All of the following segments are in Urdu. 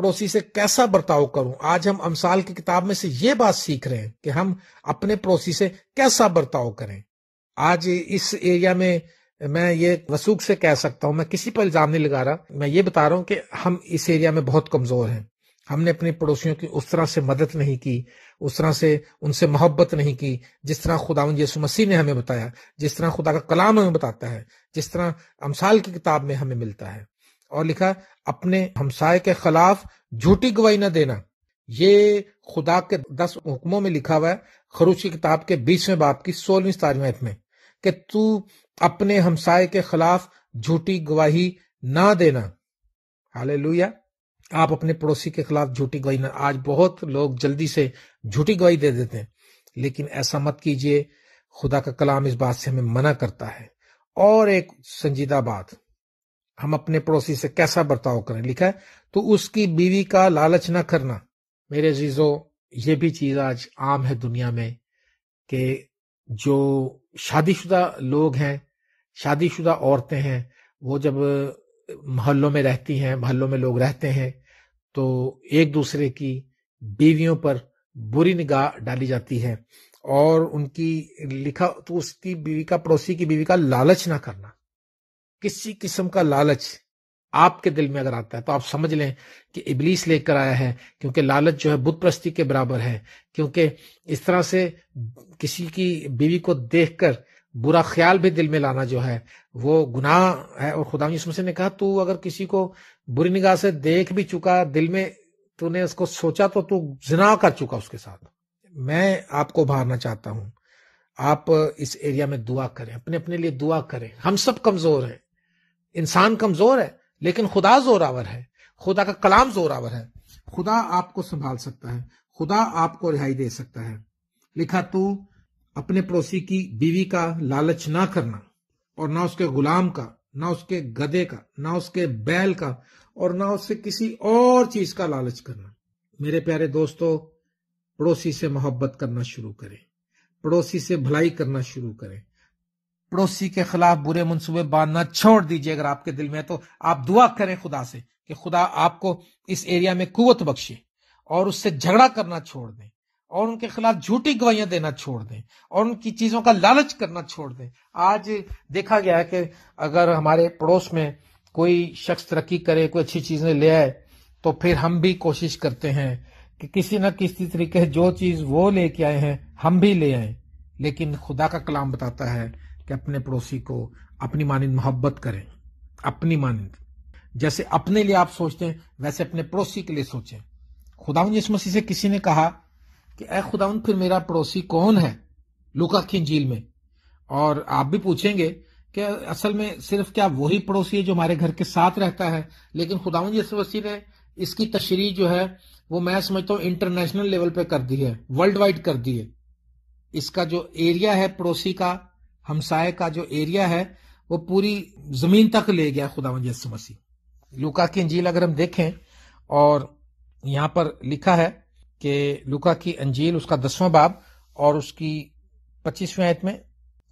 پڑوسی سے کیسا برتاؤ کروں. آج ہم امثال کی کتاب میں سے یہ بات سیکھ رہے ہیں کہ ہم اپنے پڑوسی سے کیسا برتاؤ کریں. آج اس ایریا میں میں یہ وثوق سے کہہ سکتا ہوں، میں کسی پر الزام نہیں لگا رہا، میں یہ بتا رہا ہوں کہ ہم اس ایریا میں بہت کمزور ہیں. ہم نے اپنے پڑوسیوں کی اس طرح سے مدد نہیں کی، اس طرح سے ان سے محبت نہیں کی جس طرح خداوند یسوع مسیح نے ہمیں بتایا، جس طرح خدا کا کلام ہمیں بتاتا ہے، جس طرح امثال کی کتاب میں ہمیں ملتا ہے. اور لکھا اپنے ہمسائے کے خلاف جھوٹی گواہی نہ دینا. یہ خدا کے 10 حکموں میں لکھا ہوا ہے، خروج کی کتاب کے 20ویں باب کی 16ویں آیت میں، کہ تو اپنے ہمسائے کے خلاف جھوٹی گواہی نہ دینا. ہاللیلویا. آپ اپنے پڑوسی کے خلاف جھوٹی گواہی نہ. آج بہت لوگ جلدی سے جھوٹی گواہی دے دیتے ہیں، لیکن ایسا مت کیجئے. خدا کا کلام اس بات سے ہمیں منع کرتا ہے. اور ایک سنجیدہ بات، ہم اپنے پڑوسی سے کیسا برتاؤ کریں. لکھا ہے تو اس کی بیوی کا لالچ نہ کرنا. میرے عزیزو، یہ بھی چیز آج عام ہے دنیا میں کہ جو شادی شدہ لوگ ہیں، شادی شدہ عورتیں ہیں، وہ جب محلوں میں رہتی ہیں، محلوں میں لوگ رہتے ہیں، تو ایک دوسرے کی بیویوں پر بری نگاہ ڈالی جاتی ہے. اور ان کی لکھا تو اس کی بیوی کا، پڑوسی کی بیوی کا لالچ نہ کرنا. کسی قسم کا لالچ آپ کے دل میں اگر آتا ہے تو آپ سمجھ لیں کہ ابلیس لے کر آیا ہے، کیونکہ لالچ جو ہے بت پرستی کے برابر ہے. کیونکہ اس طرح سے کسی کی بیوی کو دیکھ کر برا خیال بھی دل میں لانا جو ہے وہ گناہ ہے. اور خدا یسوع مسیح نے کہا تو اگر کسی کو بری نگاہ سے دیکھ بھی چکا، دل میں تو نے اس کو سوچا، تو زنا کر چکا اس کے ساتھ. میں آپ کو ابھارنا چاہتا ہوں، آپ اس ایریا میں دعا کریں، اپنے لیے دعا کریں. ہم سب کمزور ہیں، انسان کمزور ہے، لیکن خدا زوراور ہے. خدا کا کلام زوراور ہے. خدا آپ کو سنبھال سکتا ہے، خدا آپ کو رہائی دے سکتا ہے. لکھا تو اپنے پڑوسی کی بیوی کا لالچ نہ کرنا، اور نہ اس کے غلام کا، نہ اس کے گدھے کا، نہ اس کے بیل کا، اور نہ اس سے کسی اور چیز کا لالچ کرنا. میرے پیارے دوستو، پڑوسی سے محبت کرنا شروع کریں، پڑوسی سے بھلائی کرنا شروع کریں. پڑوسی کے خلاف برے منصوبے باندھنا چھوڑ دیجیے. اگر آپ کے دل میں ہے تو آپ دعا کریں خدا سے کہ خدا آپ کو اس ایریا میں قوت بخشے، اور اس سے جھگڑا کرنا چھوڑ دیں، اور ان کے خلاف جھوٹی گواہیاں دینا چھوڑ دیں، اور ان کی چیزوں کا لالچ کرنا چھوڑ دیں. آج دیکھا گیا ہے کہ اگر ہمارے پڑوس میں کوئی شخص ترقی کرے، کوئی اچھی چیزیں لے آئے، تو پھر ہم بھی کوشش کرتے ہیں کہ کسی نہ کسی طریقے جو چیز وہ لے کے آئے ہیں ہم بھی لے آئیں. لیکن خدا کا کلام بتاتا ہے کہ اپنے پڑوسی کو اپنی مانند محبت کریں. اپنی مانند، جیسے اپنے لیے آپ سوچتے ہیں ویسے اپنے پڑوسی کے لیے سوچیں. خداوند یسوع مسیح سے کسی نے کہا کہ اے خداوند پھر میرا پڑوسی کون ہے، لوکا کی انجیل میں. اور آپ بھی پوچھیں گے کہ اصل میں صرف کیا وہی پڑوسی ہے جو ہمارے گھر کے ساتھ رہتا ہے؟ لیکن خداوند یسوع مسیح نے اس کی تشریح جو ہے وہ میں سمجھتا ہوں انٹرنیشنل لیول پہ کر دی ہے، ورلڈ وائڈ کر دی ہے. اس کا جو ایریا ہے پڑوسی کا، ہمسائے کا جو ایریا ہے، وہ پوری زمین تک لے گیا خداوند یسوع مسیح. لوکا کی انجیل اگر ہم دیکھیں، اور یہاں پر لکھا ہے کہ لوکا کی انجیل اس کا 10واں باب اور اس کی 25ویں آیت میں،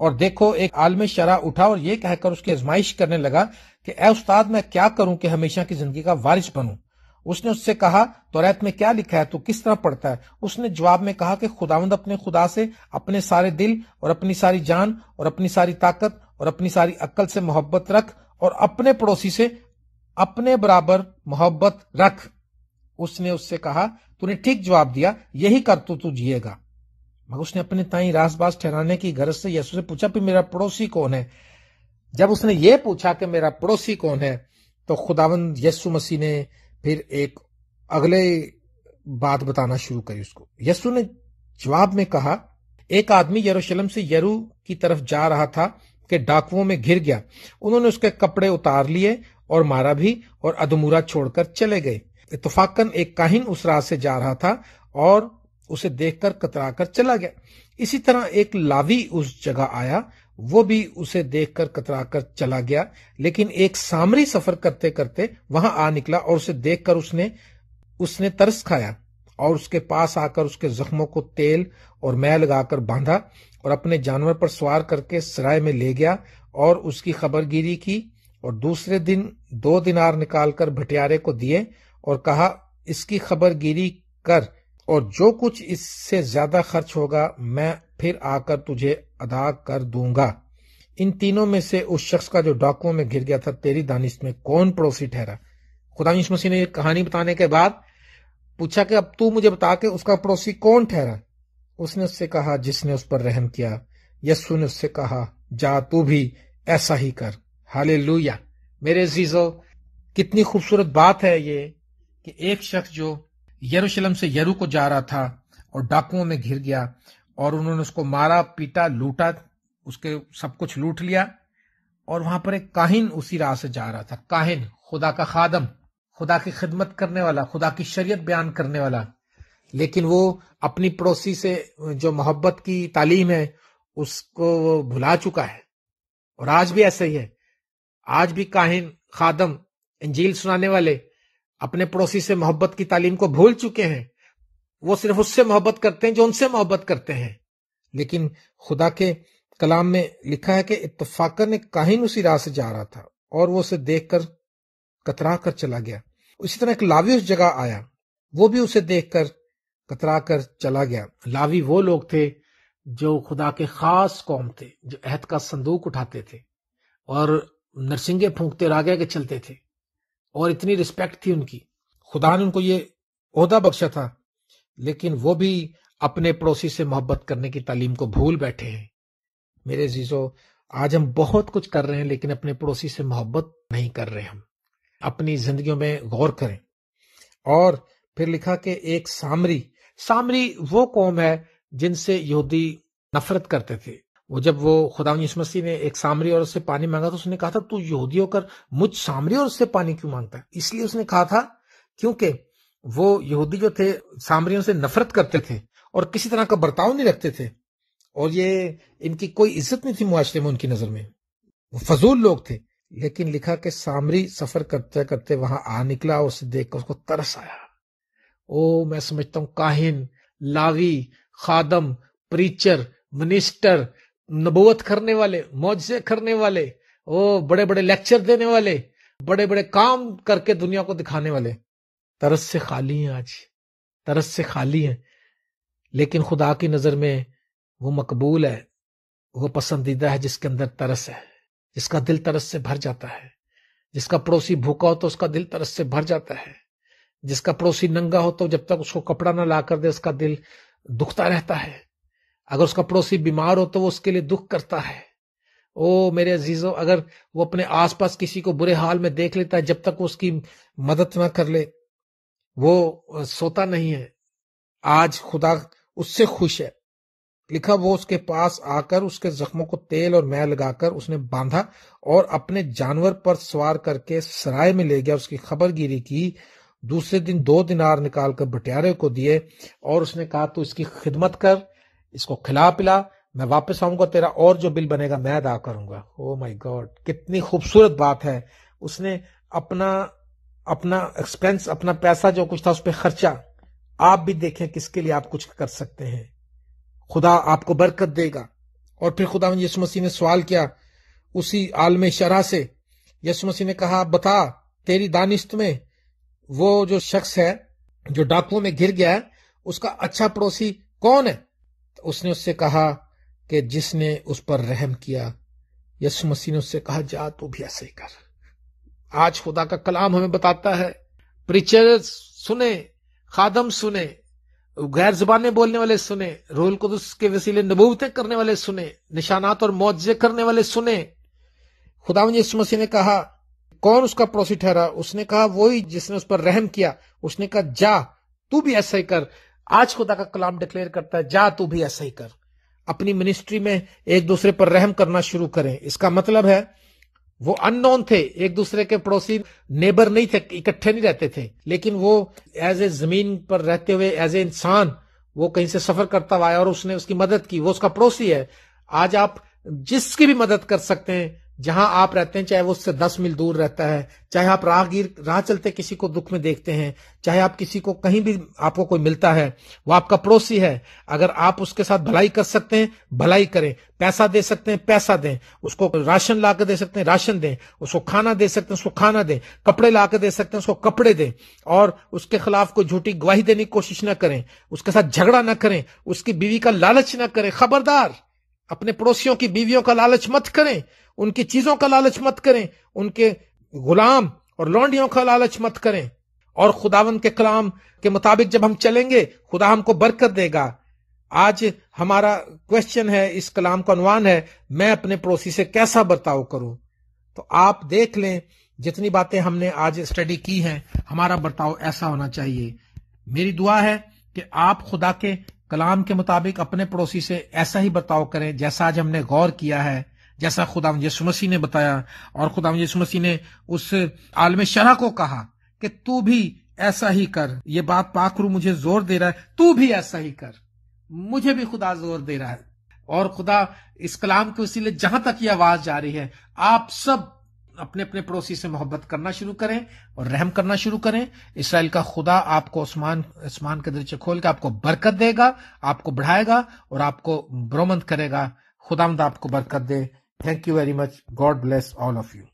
اور دیکھو ایک عالم شرع اٹھا اور یہ کہہ کر اس کی آزمائش کرنے لگا کہ اے استاد میں کیا کروں کہ ہمیشہ کی زندگی کا وارث بنوں. اس نے اس سے کہا توریت میں کیا لکھا ہے، تو کس طرح پڑھتا ہے؟ اس نے جواب میں کہا کہ خداوند اپنے خدا سے اپنے سارے دل اور اپنی ساری جان اور اپنی ساری طاقت اور اپنی ساری عقل سے محبت رکھ، اور اپنے پڑوسی سے اپنے برابر محبت رکھ. اس نے اس سے کہا تو نے ٹھیک جواب دیا، یہی کر تو جیے گا. مگر اس نے اپنے تائیں راز باز ٹھہرانے کی غرض سے یسوع سے پوچھا کہ میرا پڑوسی کون ہے. جب اس نے یہ پوچھا کہ میرا پڑوسی کون ہے، تو خداوند یسوع مسیح نے پھر ایک اگلے بات بتانا شروع کری اس کو. یسوع نے جواب میں کہا ایک آدمی یروشلم سے یرو کی طرف جا رہا تھا کہ ڈاکوؤں میں گھر گیا. انہوں نے اس کے کپڑے اتار لیے اور مارا بھی، اور ادمورا چھوڑ کر چلے گئے. اتفاقاً ایک کاہن اس راہ سے جا رہا تھا اور اسے دیکھ کر کترا کر چلا گیا. اسی طرح ایک لاوی اس جگہ آیا، وہ بھی اسے دیکھ کر کترا کر چلا گیا. لیکن ایک سامری سفر کرتے کرتے وہاں آ نکلا اور اسے دیکھ کر اس نے ترس کھایا، اور اس کے پاس آ کر اس کے زخموں کو تیل اور مے لگا کر باندھا، اور اپنے جانور پر سوار کر کے سرائے میں لے گیا اور اس کی خبر گیری کی. اور دوسرے دن 2 دینار نکال کر بھٹیارے کو دیے اور کہا اس کی خبر گیری کر، اور جو کچھ اس سے زیادہ خرچ ہوگا میں پھر آ کر تجھے ادا کر دوں گا۔ ان تینوں میں سے اس شخص کا جو ڈاکوؤں میں گر گیا تھا تیری دانش میں کون پڑوسی ٹھہرا؟ خدا یسوع مسیح نے یہ کہانی بتانے کے بعد پوچھا کہ اب تو مجھے بتا کہ اس کا پڑوسی کون ٹھہرا؟ اس نے اس سے کہا جس نے اس پر رحم کیا۔ یسوع نے اس سے کہا جا تو بھی ایسا ہی کر۔ ہالےلویا۔ میرے عزیزو، کتنی خوبصورت بات ہے یہ کہ ایک شخص جو یروشلم سے یرو کو جا رہا تھا اور ڈاکوؤں میں گھر گیا اور انہوں نے اس کو مارا، پیٹا، لوٹا، اس کے سب کچھ لوٹ لیا، اور وہاں پر ایک کاہن اسی راہ سے جا رہا تھا، کاہن، خدا کا خادم، خدا کی خدمت کرنے والا، خدا کی شریعت بیان کرنے والا، لیکن وہ اپنی پڑوسی سے جو محبت کی تعلیم ہے اس کو وہ بھلا چکا ہے۔ اور آج بھی ایسا ہی ہے، آج بھی کاہن، خادم، انجیل سنانے والے اپنے پڑوسی سے محبت کی تعلیم کو بھول چکے ہیں۔ وہ صرف اس سے محبت کرتے ہیں جو ان سے محبت کرتے ہیں، لیکن خدا کے کلام میں لکھا ہے کہ اتفاقاً ایک کاہن اسی راہ سے جا رہا تھا اور وہ اسے دیکھ کر کترا کر چلا گیا۔ اسی طرح ایک لاوی اس جگہ آیا، وہ بھی اسے دیکھ کر کترا کر چلا گیا۔ لاوی وہ لوگ تھے جو خدا کے خاص قوم تھے، جو عہد کا صندوق اٹھاتے تھے اور نرسنگے پھونکتے اور آگے کے چلتے تھے، اور اتنی رسپیکٹ تھی ان کی۔ خدا نے ان کو یہ عہدہ بخشا تھا، لیکن وہ بھی اپنے پڑوسی سے محبت کرنے کی تعلیم کو بھول بیٹھے ہیں۔ میرے عزیزو، آج ہم بہت کچھ کر رہے ہیں لیکن اپنے پڑوسی سے محبت نہیں کر رہے۔ ہم اپنی زندگیوں میں غور کریں۔ اور پھر لکھا کہ ایک سامری وہ قوم ہے جن سے یہودی نفرت کرتے تھے۔ وہ جب خدا یسوع مسیح نے ایک سامری عورت سے پانی مانگا تو اس نے کہا تھا تو یہودی ہو کر مجھ سامری عورت سے پانی کیوں مانگتا ہے؟ اس لیے اس نے کہا تھا کیونکہ وہ یہودی جو تھے سامریوں سے نفرت کرتے تھے اور کسی طرح کا برتاؤ نہیں رکھتے تھے، اور یہ ان کی کوئی عزت نہیں تھی معاشرے میں، ان کی نظر میں وہ فضول لوگ تھے۔ لیکن لکھا کہ سامری سفر کرتے کرتے وہاں آ نکلا اور اسے دیکھ کر اس کو ترس آیا۔ میں سمجھتا ہوں کاہن، لاوی، خادم، پریچر، منسٹر، نبوت کرنے والے، معجزے کرنے والے، بڑے بڑے لیکچر دینے والے، بڑے بڑے کام کر کے دنیا کو دکھانے والے ترس سے خالی ہیں، آج ترس سے خالی ہیں۔ لیکن خدا کی نظر میں وہ مقبول ہے، وہ پسندیدہ ہے جس کے اندر ترس ہے، جس کا دل ترس سے بھر جاتا ہے۔ جس کا پڑوسی بھوکا ہو تو اس کا دل ترس سے بھر جاتا ہے۔ جس کا پڑوسی ننگا ہو تو جب تک اس کو کپڑا نہ لا کر دے اس کا دل دکھتا رہتا ہے۔ اگر اس کا پڑوسی بیمار ہو تو وہ اس کے لیے دکھ کرتا ہے۔ میرے عزیزو، اگر وہ اپنے آس پاس کسی کو برے حال میں دیکھ لیتا ہے، جب تک وہ اس کی مدد نہ کر لے وہ سوتا نہیں ہے۔ آج خدا اس سے خوش ہے۔ لکھا وہ اس کے پاس آ کر اس کے زخموں کو تیل اور مے لگا کر اس نے باندھا اور اپنے جانور پر سوار کر کے سرائے میں لے گیا، اس کی خبر گیری کی۔ دوسرے دن 2 دینار نکال کر بٹیارے کو دیے اور اس نے کہا تو اس کی خدمت کر، اس کو کھلا پلا، میں واپس آؤں گا، تیرا اور جو بل بنے گا میں ادا کروں گا۔ مائی گاڈ، کتنی خوبصورت بات ہے۔ اس نے اپنا ایکسپینس، اپنا پیسہ جو کچھ تھا اس پہ خرچہ۔ آپ بھی دیکھیں کس کے لیے آپ کچھ کر سکتے ہیں، خدا آپ کو برکت دے گا۔ اور پھر خدا یسوع مسیح نے سوال کیا اسی عالم شرح سے۔ یسوع مسیح نے کہا بتا تیری دانشت میں وہ جو شخص ہے جو ڈاکوؤں میں گر گیا ہے اس کا اچھا پڑوسی کون ہے؟ اس نے اس سے کہا کہ جس نے اس پر رحم کیا۔ یسوع مسیح نے اس سے کہا جا تو بھی ایسے ہی کر۔ آج خدا کا کلام ہمیں بتاتا ہے، پریچر سنے، خادم سنے، غیر زبانیں بولنے والے سنے، روح القدس کے وسیلے نبوتیں کرنے والے سنے، نشانات اور معجزے کرنے والے سنے۔ خداوند یسوع مسیح نے کہا کون اس کا پڑوسی ٹھہرا؟ اس نے کہا وہی جس نے اس پر رحم کیا۔ اس نے کہا جا تو بھی ایسا ہی کر۔ آج خدا کا کلام ڈکلیئر کرتا ہے جا تو بھی ایسا ہی کر۔ اپنی منسٹری میں ایک دوسرے پر رحم کرنا شروع کریں۔ اس کا مطلب ہے وہ ان نون تھے، ایک دوسرے کے پڑوسی نیبر نہیں تھے، اکٹھے نہیں رہتے تھے، لیکن وہ ایز اے زمین پر رہتے ہوئے ایز اے انسان وہ کہیں سے سفر کرتا ہوا آیا اور اس نے اس کی مدد کی، وہ اس کا پڑوسی ہے۔ آج آپ جس کی بھی مدد کر سکتے ہیں جہاں آپ رہتے ہیں چاہے وہ اس سے 10 میل دور رہتا ہے، چاہے آپ راہ چلتے کسی کو دکھ میں دیکھتے ہیں، چاہے آپ کسی کو کہیں بھی آپ کو کوئی ملتا ہے، وہ آپ کا پڑوسی ہے، اگر آپ اس کے ساتھ بھلائی کر سکتے ہیں بھلائی کریں، پیسہ دے سکتے ہیں پیسہ دیں، اس کو راشن لا کے دے سکتے ہیں راشن دیں، اس کو کھانا دے سکتے ہیں اس کو کھانا دیں، کپڑے لا کے دے سکتے ہیں اس کو کپڑے دیں، اور اس کے خلاف کوئی جھوٹی گواہی دینے کی کوشش نہ کریں، اس کے ساتھ جھگڑا نہ کریں، اس کی بیوی کا لالچ نہ کریں۔ خبردار، اپنے پڑوسیوں کی بیویوں کا لالچ مت کریں، ان کی چیزوں کا لالچ مت کریں، ان کے غلام اور لونڈیوں کا لالچ مت کریں، اور خداوند کے کلام کے مطابق جب ہم چلیں گے خدا ہم کو برکت دے گا۔ آج ہمارا کویسچن ہے، اس کلام کا عنوان ہے، میں اپنے پڑوسی سے کیسا برتاؤ کروں؟ تو آپ دیکھ لیں جتنی باتیں ہم نے آج اسٹڈی کی ہیں، ہمارا برتاؤ ایسا ہونا چاہیے۔ میری دعا ہے کہ آپ خدا کے کلام کے مطابق اپنے پڑوسی سے ایسا ہی برتاؤ کریں جیسا آج ہم نے غور کیا ہے، جیسا خداوند یسوع مسیح نے بتایا، اور خداوند یسوع مسیح نے اس عالم شرح کو کہا کہ تو بھی ایسا ہی کر۔ یہ بات پاک روح مجھے زور دے رہا ہے، تو بھی ایسا ہی کر۔ مجھے بھی خدا زور دے رہا ہے، اور خدا اس کلام کے وسیلے جہاں تک یہ آواز جا رہی ہے، آپ سب اپنے اپنے پڑوسی سے محبت کرنا شروع کریں اور رحم کرنا شروع کریں۔ اسرائیل کا خدا آپ کو آسمان کے درچے کھول کے آپ کو برکت دے گا، آپ کو بڑھائے گا اور آپ کو برومند کرے گا۔ خداوند آپ کو برکت دے۔ Thank you very much. God bless all of you.